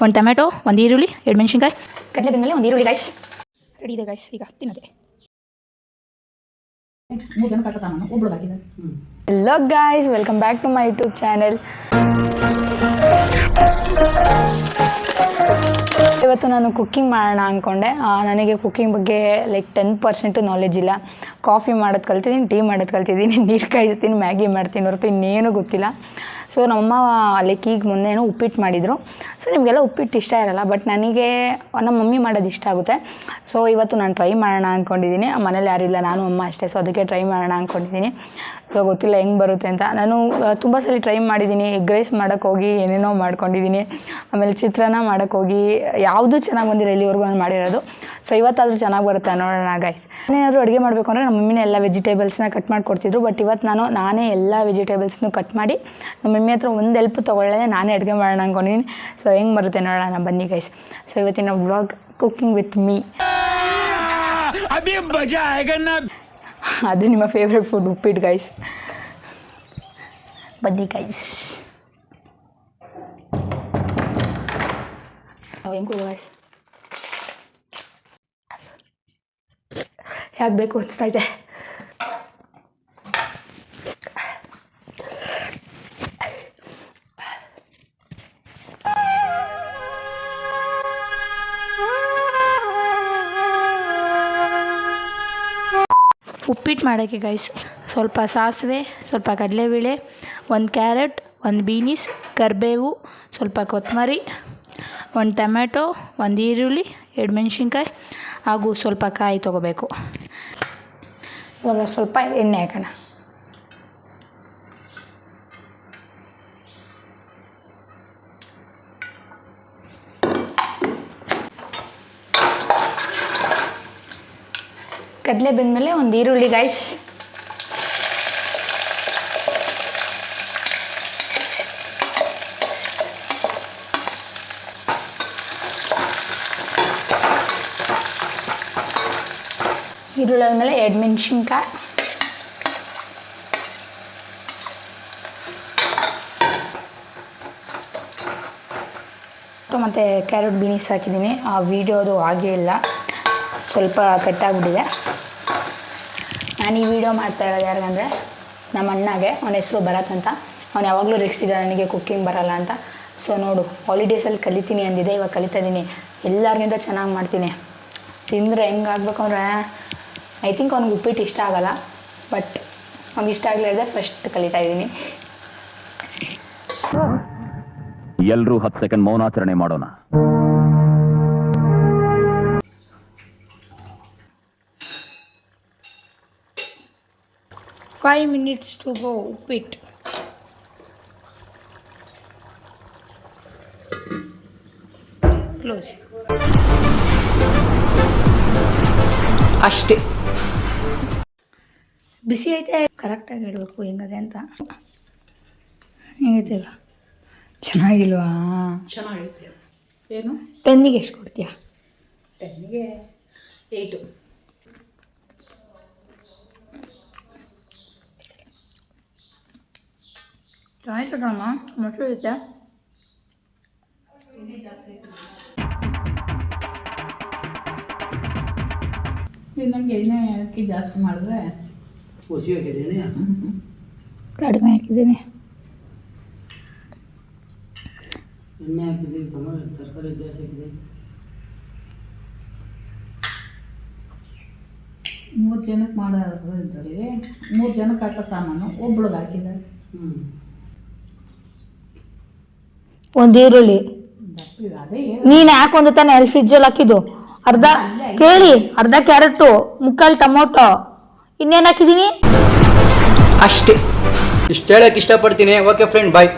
ಒಂದು ಟೊಮೆಟೊ, ಒಂದು ಈರುಳ್ಳಿ, 2 ಮೆಣಸಿನ್ಕಾಯಿ, ಕಡಲೆ ಬೆಂದಮೇಲೆ ಒಂದು ಈರುಳ್ಳಿ ಗೈಸ್. ರೆಡಿ ಇದೆ ಗೈಸ್, ಈಗ ತಿನ್ನೋದೆ. Hello guys, welcome back to my YouTube channel. ಇವತ್ತು ನಾನು ಕುಕ್ಕಿಂಗ್ ಮಾಡೋಣ ಅಂದ್ಕೊಂಡೆ. ನನಗೆ ಕುಕ್ಕಿಂಗ್ ಬಗ್ಗೆ ಲೈಕ್ 10% ನಾಲೆಜ್ ಇಲ್ಲ. ಕಾಫಿ ಮಾಡೋದು ಕಲ್ತಿದ್ದೀನಿ, ಟೀ ಮಾಡೋದು ಕಲ್ತಿದ್ದೀನಿ, ನೀರು ಕಾಯಿಸ್ತೀನಿ, ಮ್ಯಾಗಿ ಮಾಡ್ತೀನಿ ಹೊರತು ಇನ್ನೇನು ಗೊತ್ತಿಲ್ಲ. ಸೊ ನಮ್ಮಮ್ಮ ಲೈಕ್ ಈಗ ಮೊನ್ನೆನೋ ಉಪ್ಪಿಟ್ಟು ಮಾಡಿದರು. ಸೊ ನಿಮಗೆಲ್ಲ ಉಪ್ಪಿಟ್ಟು ಇಷ್ಟ ಇರೋಲ್ಲ, ಬಟ್ ನನಗೆ ನಮ್ಮ ಮಮ್ಮಿ ಮಾಡೋದು ಇಷ್ಟ ಆಗುತ್ತೆ. ಸೊ ಇವತ್ತು ನಾನು ಟ್ರೈ ಮಾಡೋಣ ಅಂದ್ಕೊಂಡಿದ್ದೀನಿ. ಮನೇಲಿ ಯಾರಿಲ್ಲ, ನಾನು ಅಮ್ಮ ಅಷ್ಟೇ. ಸೊ ಅದಕ್ಕೆ ಟ್ರೈ ಮಾಡೋಣ ಅಂದ್ಕೊಂಡಿದ್ದೀನಿ. ಸೊ ಗೊತ್ತಿಲ್ಲ ಹೆಂಗೆ ಬರುತ್ತೆ ಅಂತ. ನಾನು ತುಂಬ ಸಲ ಟ್ರೈ ಮಾಡಿದ್ದೀನಿ. ಎಗ್ ರೈಸ್ ಮಾಡೋಕ್ಕೋಗಿ ಏನೇನೋ ಮಾಡ್ಕೊಂಡಿದ್ದೀನಿ. ಆಮೇಲೆ ಚಿತ್ರಾನ್ನ ಮಾಡೋಕ್ಕೋಗಿ ಯಾವುದೂ ಚೆನ್ನಾಗಿ ಬಂದಿಲ್ಲ ಇಲ್ಲಿವರೆಗೂ ನಾನು ಮಾಡಿರೋದು. ಸೊ ಇವತ್ತಾದರೂ ಚೆನ್ನಾಗಿ ಬರುತ್ತೆ ನೋಡೋಣ ಗೈಸ್. ನಾನೇನಾದರೂ ಅಡುಗೆ ಮಾಡಬೇಕು ಅಂದರೆ ನಮ್ಮ ಮಮ್ಮಿನೇ ಎಲ್ಲ ವೆಜಿಟೇಬಲ್ಸ್ನ ಕಟ್ ಮಾಡಿಕೊಡ್ತಿದ್ರು. ಬಟ್ ಇವತ್ತು ನಾನೇ ಎಲ್ಲ ವೆಜಿಟೇಬಲ್ಸ್ನೂ ಕಟ್ ಮಾಡಿ ನಮ್ಮ ಮಮ್ಮಿ ಹತ್ರ ಒಂದು ಹೆಲ್ಪ್ ತೊಗೊಳ್ಳದೆ ನಾನೇ ಅಡುಗೆ ಮಾಡೋಣ ಅಂದ್ಕೊಂಡಿದ್ದೀನಿ. ಸೊ ಹೆಂಗೆ ಬರುತ್ತೆ ನೋಡೋಣ ಬನ್ನಿ ಗೈಸ್. ಸೊ ಇವತ್ತಿನ ವ್ಲಾಗ್ ಕುಕ್ಕಿಂಗ್ ವಿತ್ ಮೀ. ಅದು ನಿಮ್ಮ ಫೇವ್ರೆಟ್ ಫುಡ್ ಉಪ್ಪಿಟ್ಟು ಗೈಸ್. ಬನ್ನಿ ಗೈಸ್. ಹೆಂಗೆ ಗೈಸ್ ಯಾಕೆ ಬೇಕು ಅನಿಸ್ತೈತೆ. ಉಪ್ಪಿಟ್ಟು ಮಾಡೋಕ್ಕೆ ಗೈಸ್ ಸ್ವಲ್ಪ ಸಾಸಿವೆ, ಸ್ವಲ್ಪ ಕಡಲೆಬೇಳೆ, ಒಂದು ಕ್ಯಾರೆಟ್, ಒಂದು ಬೀನೀಸ್, ಕರಿಬೇವು, ಸ್ವಲ್ಪ ಕೊತ್ತಂಬರಿ, ಒಂದು ಟೊಮೆಟೊ, ಒಂದು ಈರುಳ್ಳಿ, 2 ಮೆಣಸಿನ್ಕಾಯಿ ಹಾಗೂ ಸ್ವಲ್ಪ ಕಾಯಿ ತೊಗೋಬೇಕು. ಇವಾಗ ಸ್ವಲ್ಪ ಎಣ್ಣೆ ಹಾಕೋಣ. ಕಡಲೆ ಬೆಂದಮೇಲೆ ಒಂದು ಈರುಳ್ಳಿ ಗೈಸ್. ಈರುಳ್ಳಿ ಆದಮೇಲೆ 2 ಮೆಣಸಿನ್ಕಾಯಿ, ಮತ್ತು ಕ್ಯಾರೆಟ್ ಬೀನೀಸ್ ಹಾಕಿದ್ದೀನಿ. ಆ ವಿಡಿಯೋದು ಆಗೇ ಇಲ್ಲ, ಸ್ವಲ್ಪ ಕಟ್ಟಾಗ್ಬಿಟ್ಟಿದೆ. ನಾನು ಈ ವಿಡಿಯೋ ಮಾಡ್ತಾ ಇರೋದು ಯಾರಿಗಂದರೆ ನಮ್ಮ ಅಣ್ಣಗೆ. ಅವನ ಹೆಸರು ಭರತ್ ಅಂತ. ಅವ್ನು ಯಾವಾಗಲೂ ರೆಕ್ಸ್ತಿದ್ದ ನನಗೆ ಕುಕ್ಕಿಂಗ್ ಬರೋಲ್ಲ ಅಂತ. ಸೊ ನೋಡು, ಹಾಲಿಡೇಸಲ್ಲಿ ಕಲಿತೀನಿ ಅಂದಿದ್ದೆ, ಇವಾಗ ಕಲಿತಾ ಇದ್ದೀನಿ. ಎಲ್ಲರಿಗಿಂತ ಚೆನ್ನಾಗಿ ಮಾಡ್ತೀನಿ. ತಿಂದರೆ ಹೆಂಗಾಗಬೇಕು ಅಂದರೆ ಐ ಥಿಂಕ್ ಅವ್ನಿಗೆ ಉಪ್ಪಿಟ್ಟು ಇಷ್ಟ ಆಗೋಲ್ಲ, ಬಟ್ ಅವ್ನಿಗೆ ಇಷ್ಟ ಆಗಲಿಲ್ಲದೆ ಫಸ್ಟ್ ಕಲಿತಾ ಇದ್ದೀನಿ. ಎಲ್ಲರೂ 10 ಸೆಕೆಂಡ್ ಮೌನಾಚರಣೆ ಮಾಡೋಣ. Five minutes to go. Uppittu close ಅಷ್ಟೇ. ಬಿಸಿ ಐತೆ, ಕರೆಕ್ಟಾಗಿ ಇಡಬೇಕು. ಹೆಂಗದೆ ಅಂತ ಹೆಂಗೈತೆ ಇಲ್ಲ ಚೆನ್ನಾಗಿಲ್ವಾ? ಚೆನ್ನಾಗೈತೆ. ಏನು 10ಗೆ ಎಷ್ಟು ಕೊಡ್ತೀಯಾ? 10ಗೆ 8. ಚೆನ್ನಾಗಿತ್ತು ಕಣಮ್ಮ, ಮೊಸರು ಐತೆ. ನನಗೆ ಎಣ್ಣೆ ಹಾಕಿ ಜಾಸ್ತಿ ಮಾಡಿದ್ರೆ ಹುಸಿ ಹಾಕಿದ್ದೀನಿ, ಕಡಿಮೆ ಹಾಕಿದ್ದೀನಿ. ಎಣ್ಣೆ ಹಾಕಿದ್ದೀನಿ, ತರಕಾರಿ ಜಾಸ್ತಿ ಹಾಕಿದ್ದೀನಿ. 3 ಜನಕ್ಕೆ ಮಾಡೋದು ಅಂತೇಳಿ 3 ಜನಕ್ಕೆ ಹಾಕೋ ಸಾಮಾನು ಒಬ್ಳಿಗೆ ಹಾಕಿದೆ. ಒಂದು ಈರುಳ್ಳಿ ಅದೇ ನೀನು ಯಾಕೊಂದು ತಾನೆ ಅಲ್ಲಿ ಫ್ರಿಜ್ಜಲ್ಲಿ ಹಾಕಿದ್ದು. ಅರ್ಧ ಕೇಳಿ, ಅರ್ಧ ಕ್ಯಾರೆಟು, 3/4 ಟೊಮೊಟೊ, ಇನ್ನೇನು ಹಾಕಿದ್ದೀನಿ ಅಷ್ಟೇ. ಇಷ್ಟು ಹೇಳಕ್ಕೆ ಇಷ್ಟಪಡ್ತೀನಿ. ಓಕೆ ಫ್ರೆಂಡ್, ಬಾಯ್.